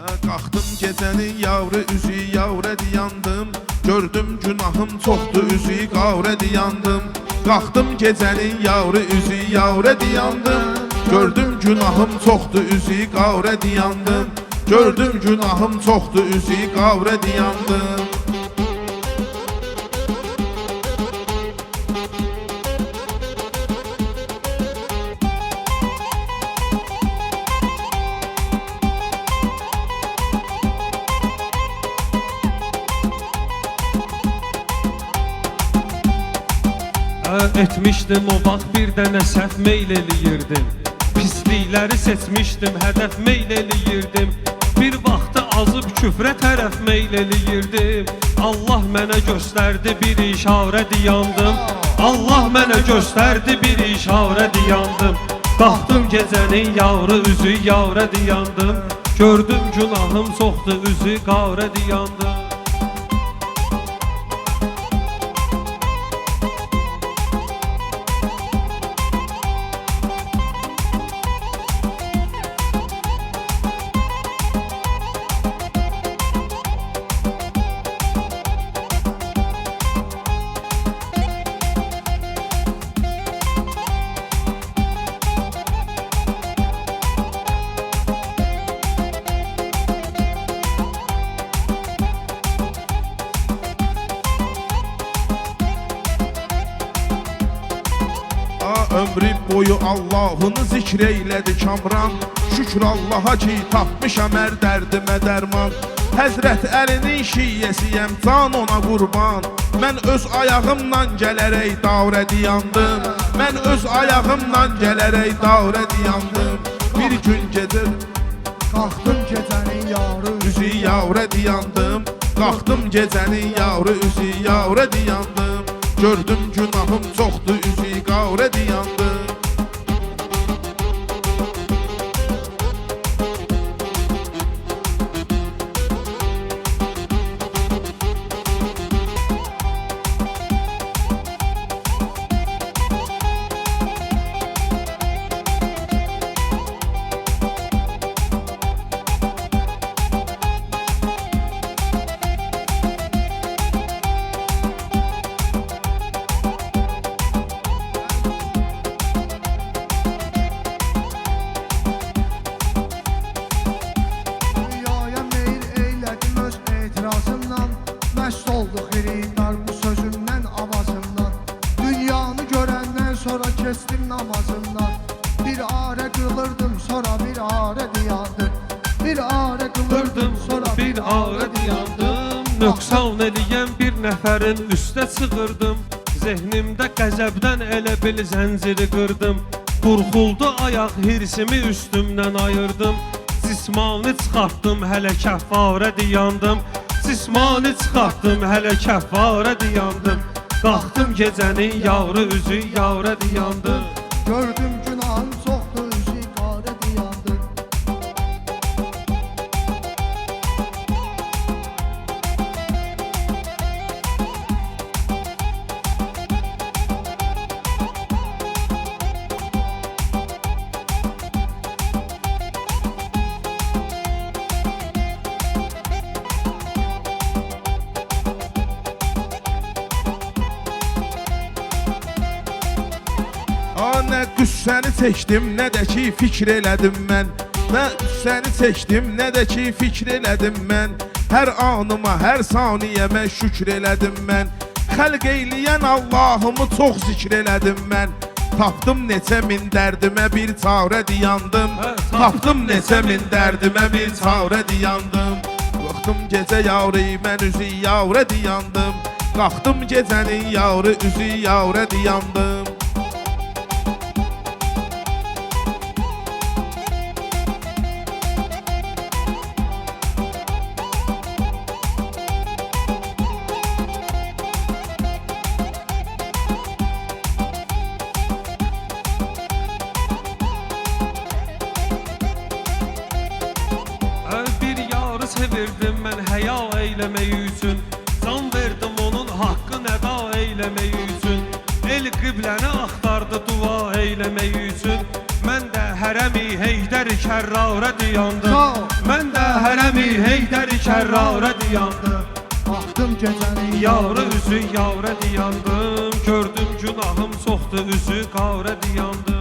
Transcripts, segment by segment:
Qalxdım gecənin yavru üzü yavrədi yandım. Gördüm günahım çoxdur üzü qavrədi yandım. Qalxdım gecənin yavru üzü yavrədi yandım. Gördüm günahım çoxdur üzü qavrədi yandım. Gördüm günahım çoxdur üzü qavrədi yandım. Etmişdim o vaxt bir dənə səhv meyl eləyirdim. Pislikləri seçmişdim, hədəf meyl eləyirdim. Bir vaxtı azıb küfrə tərəf meyl eləyirdim. Allah mənə göstərdi bir işarədi yandım. Allah mənə göstərdi bir işarədi yandım. Qalxdım gecənin yavru üzü yavrədi yandım. Gördüm günahım çoxdur üzü qavrədi yandım. Ömrü boyu Allah'ını zikr eylədi Kamran. Şükür Allaha ki tapmışam hər dərdimə dərman. Həzrət Əlinin şiyyəsiyəm, can ona qurban. Mən öz ayağımla gələrək davrədi yandım. Mən öz ayağımla gələrək davrədi yandım. Bir gün gecə Qalxdım gecənin yavru üzü yavrədi yandım. Qalxdım gecənin yavru üzü yavrədi yandım. Gördüm günahım çoxdur üzü qavrədi yandım. Dünyaya meyil eylədim öz etirazımdan. Məst olduq xiriddar bu sözümdən, avazımdan. Dünyanı görəndən sonra kestim namazımdan. Bir arə qılırdım sonra bir arə diyandım. Bir arə qılırdım sonra bir arə diyandım. Nöqsan eləyən bir nəfərin üstə çıxırdım. Zehnimdə qəzəbdən elə bil zənciri qırdım. Qurxuldu ayaq hirsimi üstümdən ayırdım. Cismani çıxartdım hələ kəffarə diyandım. Cismani çıxartdım hələ kəffarə diyandım. Qalxdım gecənin yavru üzü yavrə diyandım. gördüm günahım çoxdur üzü qarə diyandım. Nə qüssəni çəkdim, nə də ki fikr elədim mən. Nə qüssəni çəkdim, nə də ki fikr elədim mən. Hər anıma, hər saniyəmə şükür elədim mən. Xəlq eyləyən Allahımı çox zikr elədim mən. Tapdım neçə min dərdimə bir çarə diyandım. Tapdım neçə min dərdimə bir çarə diyandım. Qalxdım gecə yavru mən üzü yavrə diyandım. Qalxdım gecənin yavru üzü yavrə diyandım. Sevirdim mən həya eyləmək üçün. Can verdim onun haqqın əda eyləmək üçün. El qibləni axtardı dua eyləmək üçün. Mən də hərəmi Heydər Kərrarə diyandım. Mən də hərəmi Heydəri kərrarə diyandım. Baxdım gecənin Yarı üzü yarə diyandım. Gördüm günahım çoxdur, üzü qarə diyandım.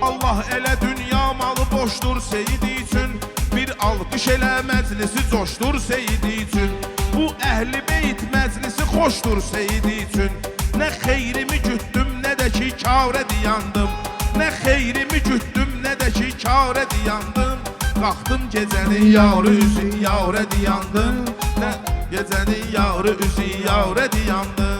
Allah elə dünya malı boşdur seyidi üçün. Bir alqış elə məclisi coşdur seyidi üçün. Bu əhli beyt məclisi xoşdur seyidi üçün. Nə xeyrimi gütdüm, nə də ki kârə diyandım. Nə xeyrimi gütdüm, nə də ki kârə diyandım. Qalxdım gecənin yarı üzü yarə diyandım. Nə gecənin yarı üzü yarə diyandım.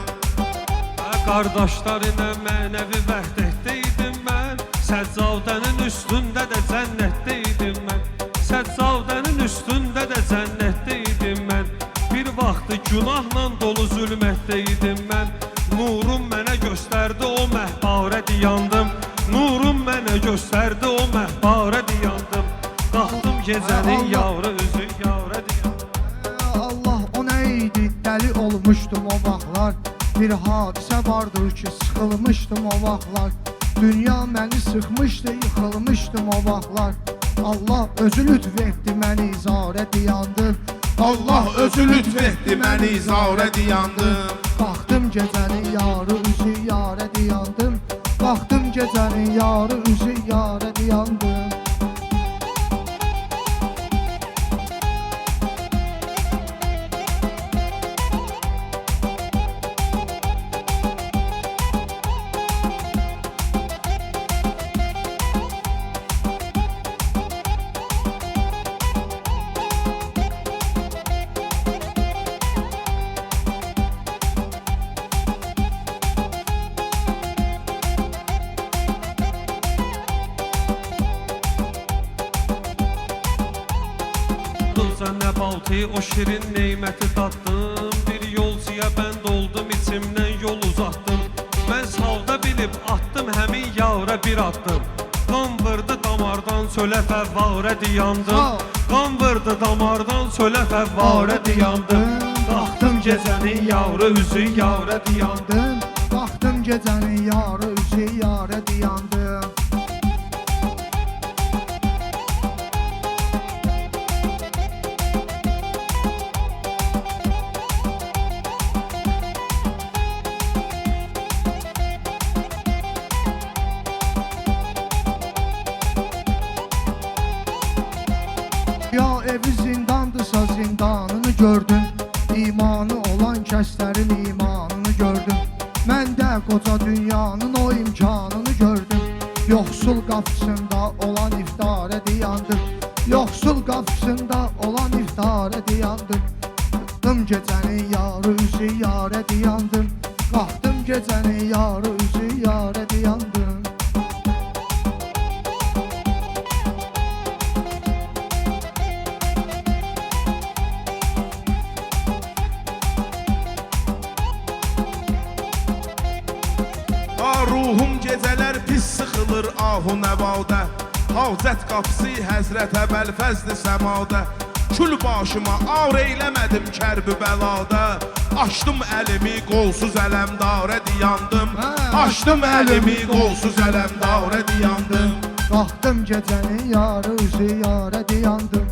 Qardaşlarına mənəvi vəhdətdə idim mən. Səccadənin üstündə də cənnətdə idim mən. Səccadənin üstündə də cənnətdə idim mən. Bir vaxtı günahla dolu zülmətdə idim mən. Nurum mənə göstərdi, o məhbarə diyandım. Nurum mənə göstərdi, o məhbarə diyandım. Qalxdım gecənin yarı üzü yarə diyandım. Allah o nə idi, dəli olmuşdum o vaxtlar. Bir hadisə vardır ki, sıxılmışdım o vaxtlar. Dünya məni sıxmışdı, yıxılmışdım o vaxtlar. Allah özü lütf etdi, məni izarə diyandım. Allah özü lütf etdi, məni izarə diyandım. Baxdım gecənin yarı üzü yarə diyandım. Baxdım gecənin yarı üzü yarə diyandım. Sən nə baltı, o şirin neyməti tatdım. Bir yolcuya bənd oldum, içimdən yol uzatdım. Mən savda bilib attım, həmin yara bir atdım. Qan vırdı damardan, çölə fəvvarə diyandım. Qan vırdı damardan, çölə fəvvarə diyandım. Qalxdım gecənin yarı üzü yarə diyandım. Baxdım gecənin yarı üzü yarə diyandım. Ya evi zindandırsa zindanını gördüm. İmanı olan kəslərin imanını gördüm. Mən də qoca dünyanın o imkanını gördüm. Yoxsul qapısında olan iftarə diyandım. Yoxsul qapısında olan iftarə diyandım. Qalxdım gecənin yarı üzü yarə diyandım. Qalxdım gecənin yarı üzü yarə diyandım. Ruhum gecələr pis sıxılır ahu nəvada. Hacət qapısı həzrətə bəlfəzli səmada. Kül başıma ar eyləmədim kərbi bəlada. Açdım əlimi qolsuz ələmdarə diyandım. Açdım əlimi qolsuz ələmdarə diyandım. Qalxdım gecənin yarı üzü yarə diyandım.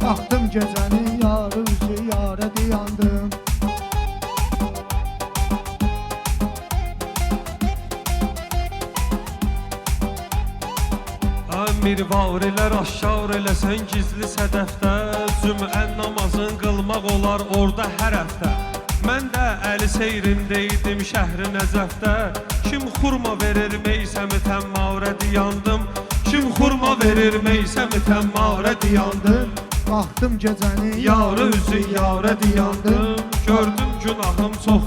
Qalxdım gecənin yarı üzü yarə diyandım. Mirvarilər aşkar eləsən gizli sədəfdə. Cümə namazın qılmaq olar orada hər həftə. Mən də əli seyrində idim şəhri Nəcəfdə. Kim xurma verir meysəmi təmmarə diyandım. Kim xurma verir meysəmi təmmarə diyandım. Qalxdım gecənin Yarı üzü yarə diyandım. Gördüm günahım çox